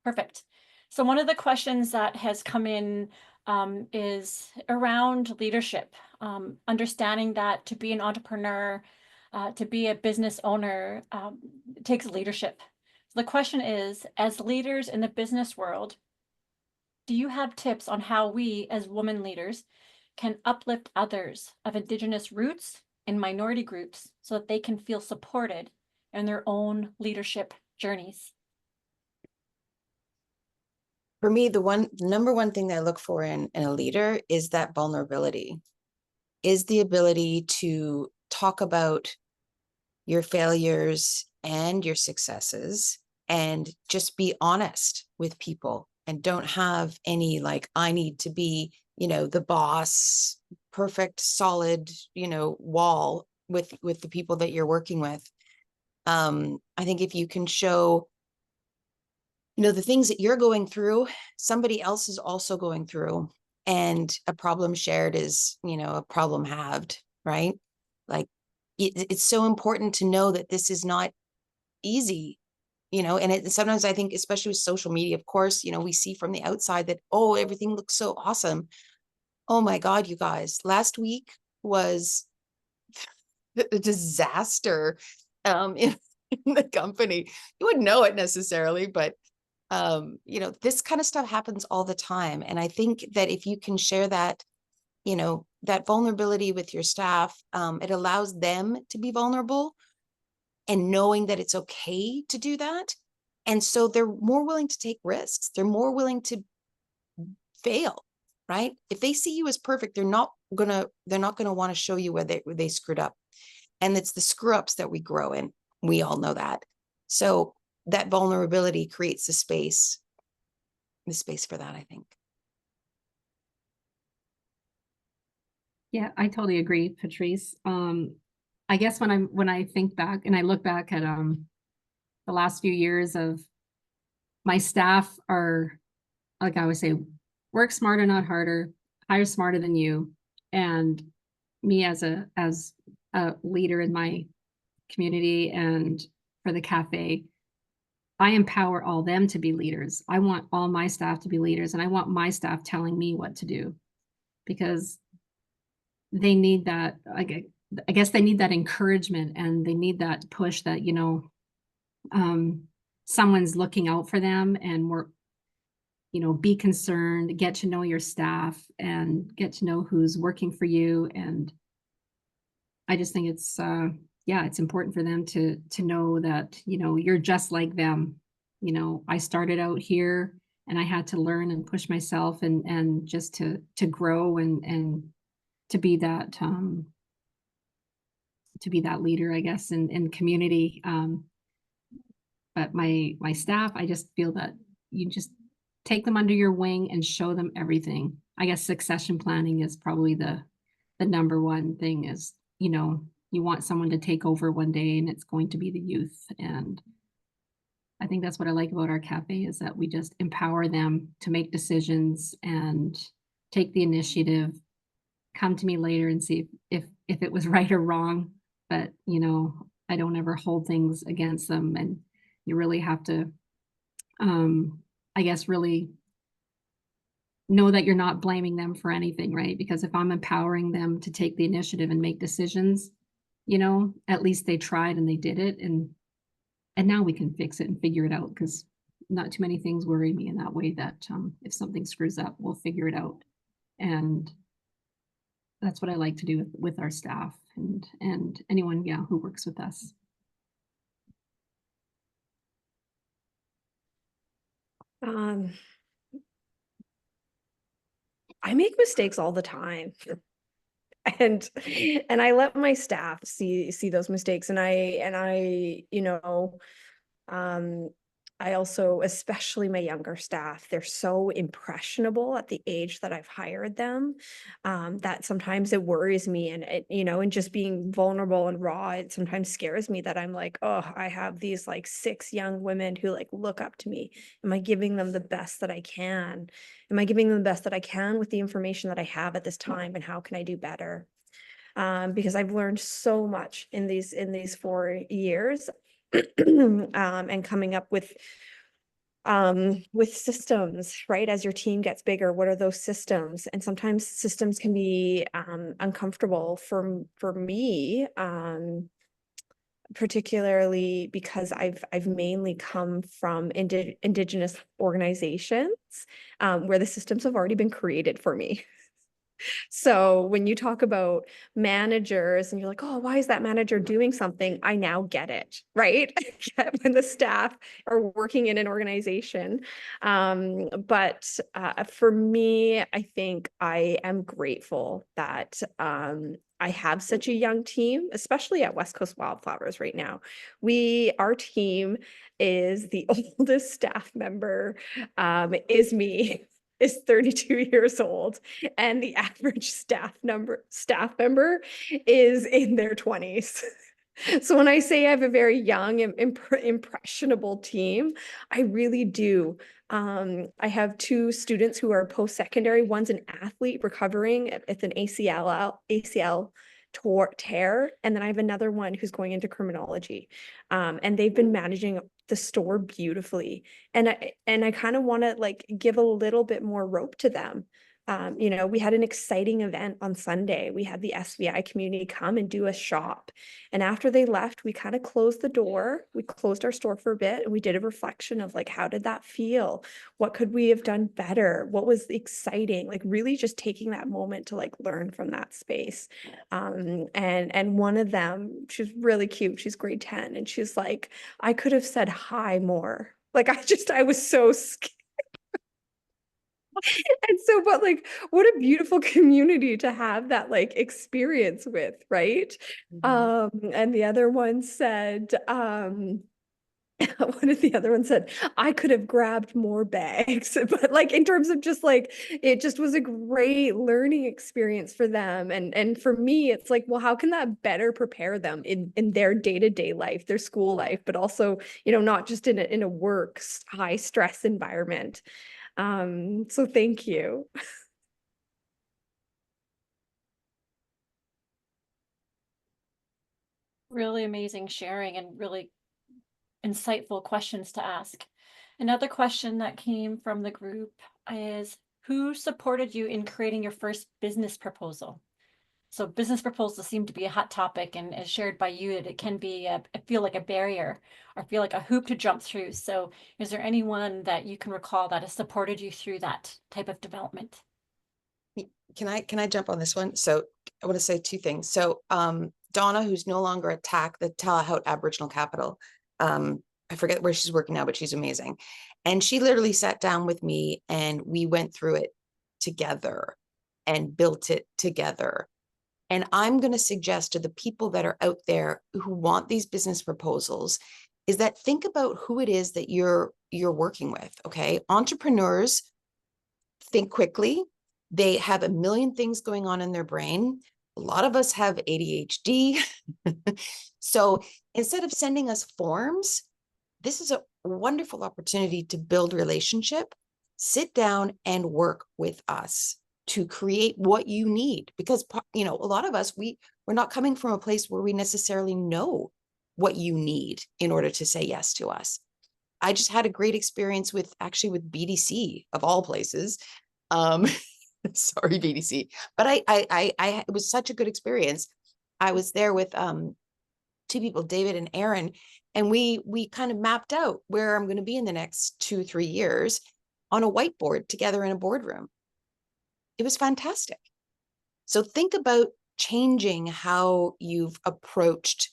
Perfect. So one of the questions that has come in is around leadership, understanding that to be an entrepreneur, to be a business owner, it takes leadership. So the question is, as leaders in the business world, do do you have tips on how we as women leaders can uplift others of Indigenous roots and minority groups so that they can feel supported in their own leadership journeys? For me, the number one thing that I look for in a leader is that vulnerability, is the ability to talk about your failures and your successes and just be honest with people, and don't have any like, I need to be, the boss, perfect, solid, wall with the people that you're working with. I think if you can show, the things that you're going through, somebody else is also going through, and a problem shared is, a problem halved, right? Like it's so important to know that this is not easy, and sometimes I think, especially with social media, of course, we see from the outside that, oh, everything looks so awesome. Oh my God, you guys, last week was a disaster in the company. You wouldn't know it necessarily, but this kind of stuff happens all the time. And I think that if you can share that, that vulnerability with your staff, it allows them to be vulnerable, and knowing that it's okay to do that. And so they're more willing to take risks. They're more willing to fail, right? If they see you as perfect, they're not gonna want to show you where they screwed up. And it's the screw ups that we grow in. We all know that. So that vulnerability creates the space for that, I think. Yeah, I totally agree, Patrice. I guess when I think back and I look back at the last few years of my staff are, like I always say, work smarter, not harder, hire smarter than you. And me as a leader in my community and for the cafe, I empower all them to be leaders. I want all my staff to be leaders, and I want my staff telling me what to do, because they need that. I guess they need that encouragement, and they need that push that, someone's looking out for them, and we're, be concerned, get to know your staff and get to know who's working for you. And I just think it's, it's important for them to know that, you're just like them. I started out here and I had to learn and push myself and just to grow and to be that leader, I guess, in community. But my staff, I just feel that you just take them under your wing and show them everything. I guess succession planning is probably the number one thing is, you want someone to take over one day and it's going to be the youth. And I think that's what I like about our cafe, is that we just empower them to make decisions and take the initiative, come to me later and see if it was right or wrong. But, I don't ever hold things against them. And you really have to, I guess, really know that you're not blaming them for anything, right? Because if I'm empowering them to take the initiative and make decisions, at least they tried and they did it. And now we can fix it and figure it out, because not too many things worry me in that way, that if something screws up, we'll figure it out. And that's what I like to do with our staff and anyone, who works with us. I make mistakes all the time. And I let my staff see those mistakes. And I also, especially my younger staff, they're so impressionable at the age that I've hired them, that sometimes it worries me, and and just being vulnerable and raw, it sometimes scares me that I'm like, oh, I have these like 6 young women who like look up to me. Am I giving them the best that I can? Am I giving them the best that I can with the information that I have at this time? And how can I do better? Because I've learned so much in these 4 years. And coming up with systems, right? As your team gets bigger, what are those systems? And sometimes systems can be uncomfortable for me, particularly because I've mainly come from Indigenous organizations where the systems have already been created for me. So when you talk about managers and you're like, oh, why is that manager doing something? I now get it, right? I get when the staff are working in an organization. But for me, I think I am grateful that I have such a young team, especially at West Coast Wildflowers right now. Our team is the oldest staff member is me. Is 32 years old, and the average staff member is in their 20s. So when I say I have a very young and impressionable team, I really do. I have 2 students who are post-secondary. One's an athlete recovering. It's an ACL tear, and then I have another one who's going into criminology. And they've been managing the store beautifully. And I kind of want to like give a little bit more rope to them. You know, we had an exciting event on Sunday. We had the SVI community come and do a shop. And after they left, we kind of closed the door. We closed our store for a bit and we did a reflection of like, how did that feel? What could we have done better? What was exciting? Like really just taking that moment to like learn from that space. And one of them, she's really cute. She's grade 10. And she's like, I could have said hi more. Like I was so scared. And so, but like, what a beautiful community to have that like experience with, right? And the other one said, one of the other ones said, I could have grabbed more bags, but like in terms of just like, it just was a great learning experience for them. And for me, it's like, well, how can that better prepare them in their day-to-day life, their school life, but also, you know, not just in a work high stress environment. So thank you. Really amazing sharing and really insightful questions to ask. Another question that came from the group is, who supported you in creating your first business proposal? So business proposals seem to be a hot topic, and as shared by you, it can be feel like a barrier or feel like a hoop to jump through. So is there anyone that you can recall that has supported you through that type of development? Can I jump on this one? So I want to say 2 things. So Donna, who's no longer at TAC, the Tallahassee Aboriginal Capital, I forget where she's working now, but she's amazing. And she literally sat down with me and we went through it together and built it together. And I'm going to suggest to the people that are out there who want these business proposals is that think about who it is that you're working with. Okay. Entrepreneurs think quickly. They have a million things going on in their brain. A lot of us have ADHD. So instead of sending us forms, this is a wonderful opportunity to build relationship, sit down and work with us to create what you need. Because, you know, a lot of us, we're not coming from a place where we necessarily know what you need in order to say yes to us. I just had a great experience with BDC of all places. Sorry, BDC, but it was such a good experience. I was there with 2 people, David and Aaron, and we kind of mapped out where I'm going to be in the next 2-3 years on a whiteboard together in a boardroom. It was fantastic. So think about changing how you've approached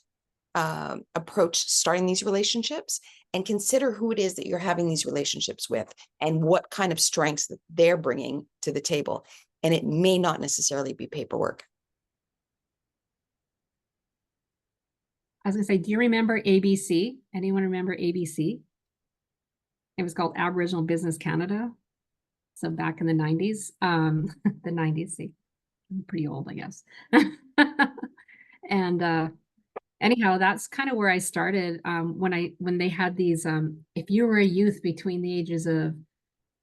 starting these relationships, and consider who it is that you're having these relationships with and what kind of strengths that they're bringing to the table. And it may not necessarily be paperwork. I was gonna say, do you remember ABC? Anyone remember ABC? It was called Aboriginal Business Canada. So back in the 90s, the 90s, see, I'm pretty old, I guess. And anyhow, that's kind of where I started when they had these, if you were a youth between the ages of,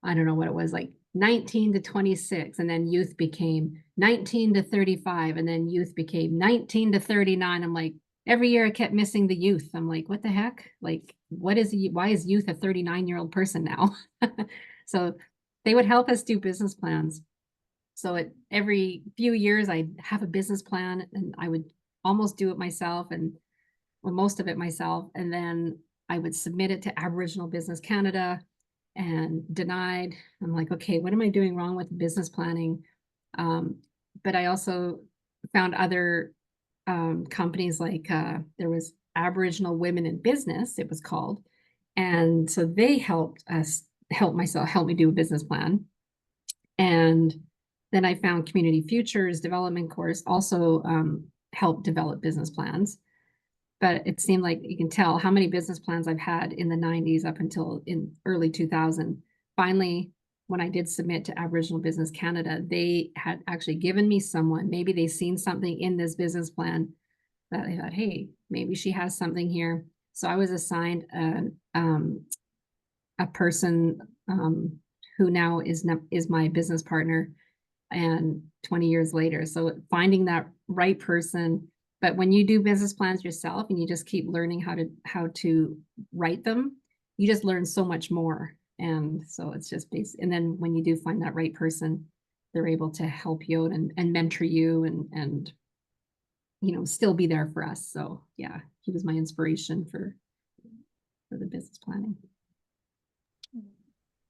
I don't know what it was, like 19 to 26, and then youth became 19 to 35, and then youth became 19 to 39. I'm like, every year I kept missing the youth. I'm like, what the heck? Like, why is youth a 39-year-old person now? So they would help us do business plans. So every few years I'd have a business plan and I would almost do it myself. And well, most of it myself. And then I would submit it to Aboriginal Business Canada and denied. I'm like, okay, what am I doing wrong with business planning? But I also found other companies like there was Aboriginal Women in Business, it was called. And so they helped me do a business plan. And then I found Community Futures development course also helped develop business plans. But it seemed like you can tell how many business plans I've had in the 90s up until in early 2000. Finally, when I did submit to Aboriginal Business Canada, they had actually given me someone, maybe they seen something in this business plan that they thought, hey, maybe she has something here. So I was assigned a person who now is my business partner, and 20 years later. So finding that right person. But when you do business plans yourself and you just keep learning how to write them, you just learn so much more. And so it's just basic. And then when you do find that right person, they're able to help you out and mentor you and still be there for us. So yeah, he was my inspiration for the business planning.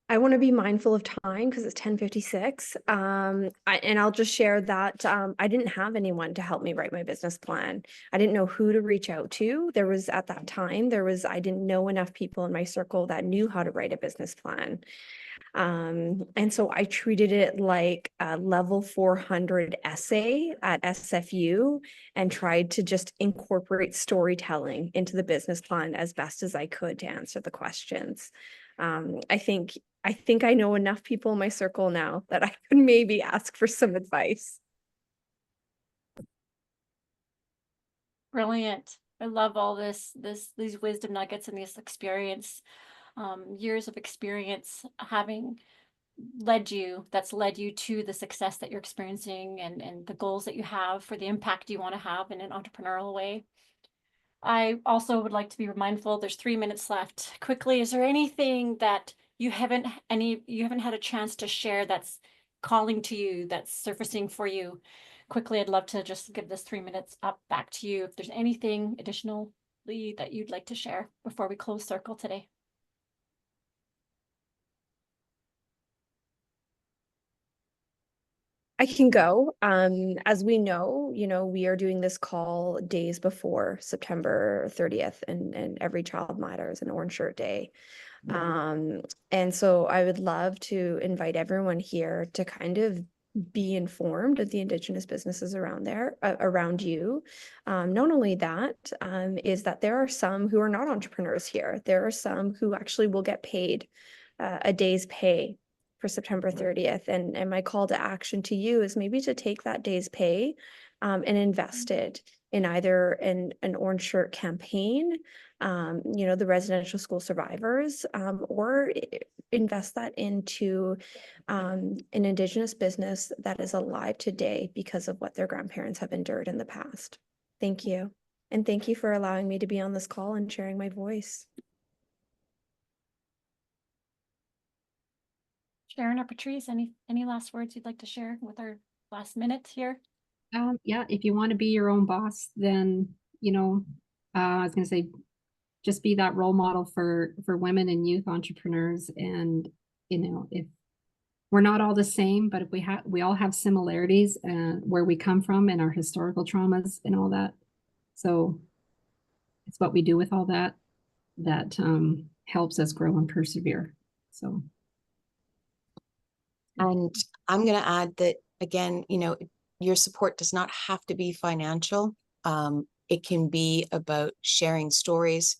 I want to be mindful of time because it's 10:56. And I'll just share that I didn't have anyone to help me write my business plan. I didn't know who to reach out to. At that time, I didn't know enough people in my circle that knew how to write a business plan. And so I treated it like a level 400 essay at SFU and tried to just incorporate storytelling into the business plan as best as I could to answer the questions. I think I know enough people in my circle now that I could maybe ask for some advice. Brilliant. I love all these wisdom nuggets and this experience, years of experience that's led you to the success that you're experiencing and the goals that you have for the impact you want to have in an entrepreneurial way. I also would like to be mindful, there's 3 minutes left. Quickly, is there anything that you haven't had a chance to share that's calling to you, that's surfacing for you? Quickly, I'd love to just give this 3 minutes up back to you. If there's anything additionally that you'd like to share before we close circle today. I can go. As we know, we are doing this call days before September 30th, and Every Child Matters and Orange Shirt Day. And so I would love to invite everyone here to kind of be informed of the Indigenous businesses around you. Not only that, is that there are some who are not entrepreneurs here. There are some who actually will get paid a day's pay for September 30th. And my call to action to you is maybe to take that day's pay and invest it in either an orange shirt campaign, the residential school survivors, or invest that into an Indigenous business that is alive today because of what their grandparents have endured in the past. Thank you. And thank you for allowing me to be on this call and sharing my voice. Sharon or Patrice, any last words you'd like to share with our last minute here? Yeah, if you want to be your own boss, then, I was going to say, just be that role model for women and youth entrepreneurs. And, if we're not all the same, but if we all have similarities where we come from and our historical traumas and all that. So it's what we do with all that helps us grow and persevere. So. And I'm going to add that, again, your support does not have to be financial. It can be about sharing stories,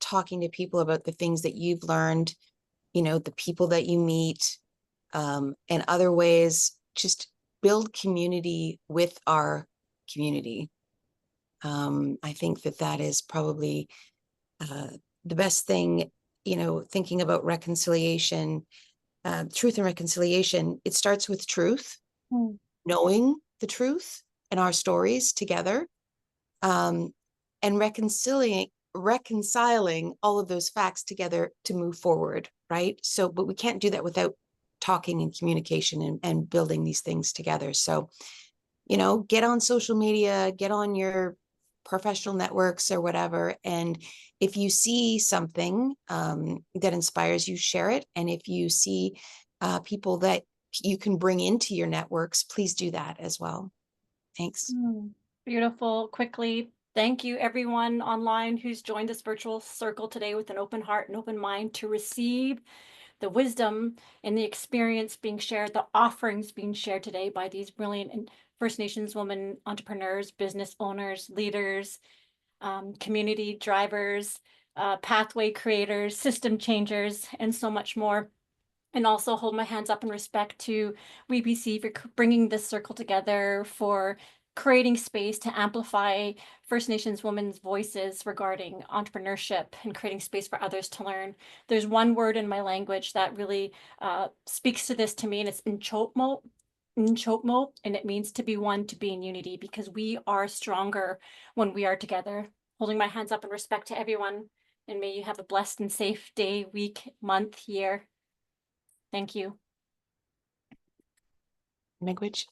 talking to people about the things that you've learned, the people that you meet, and other ways. Just build community with our community. I think that is probably the best thing, thinking about reconciliation. Truth and reconciliation, it starts with truth, knowing the truth and our stories together, and reconciling all of those facts together to move forward, right? So, but we can't do that without talking and communication and building these things together. So, get on social media, get on your professional networks or whatever. And if you see something that inspires you, share it. And if you see people that you can bring into your networks, please do that as well. Thanks. Beautiful. Quickly, thank you everyone online who's joined this virtual circle today with an open heart and open mind to receive the wisdom and the experience being shared, the offerings being shared today by these brilliant and First Nations women entrepreneurs, business owners, leaders, community drivers, pathway creators, system changers, and so much more. And also hold my hands up in respect to WeBC for bringing this circle together, for creating space to amplify First Nations women's voices regarding entrepreneurship and creating space for others to learn. There's one word in my language that really speaks to this to me, and it's Nchokmo, and it means to be one, to be in unity, because we are stronger when we are together. Holding my hands up in respect to everyone, and may you have a blessed and safe day, week, month, year. Thank you. Language.